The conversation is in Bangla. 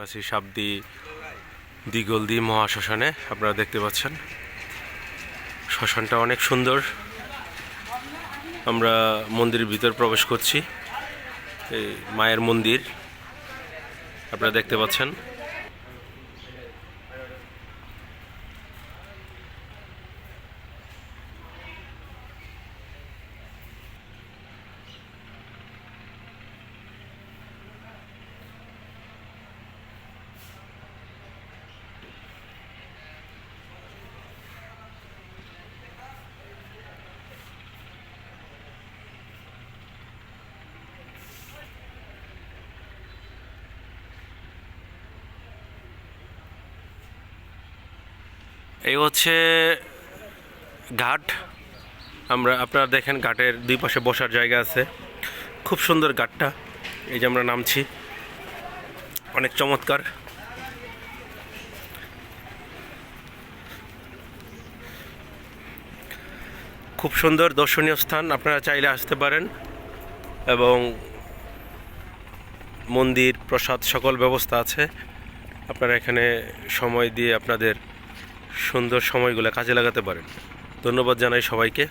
আছি সাবদি দিগলদি মহাশ্মশানে। আপনারা দেখতে পাচ্ছেন শ্মশানটা অনেক সুন্দর। আমরা মন্দিরের ভিতর প্রবেশ করছি। এই মায়ের মন্দির আপনারা দেখতে পাচ্ছেন। এই হচ্ছে ঘাট। আপনারা দেখেন ঘাটের দুই পাশে বসার জায়গা আছে, খুব সুন্দর ঘাটটা। এই যে আমরা নামছি, অনেক চমৎকার। খুব সুন্দর দর্শনীয় স্থান, আপনারা চাইলে আসতে পারেন এবং মন্দির প্রসাদ সকল ব্যবস্থা আছে। আপনারা এখানে সময় দিয়ে আপনাদের সুন্দর সময়গুলো কাজে লাগাতে পারেন। ধন্যবাদ জানাই সবাইকে।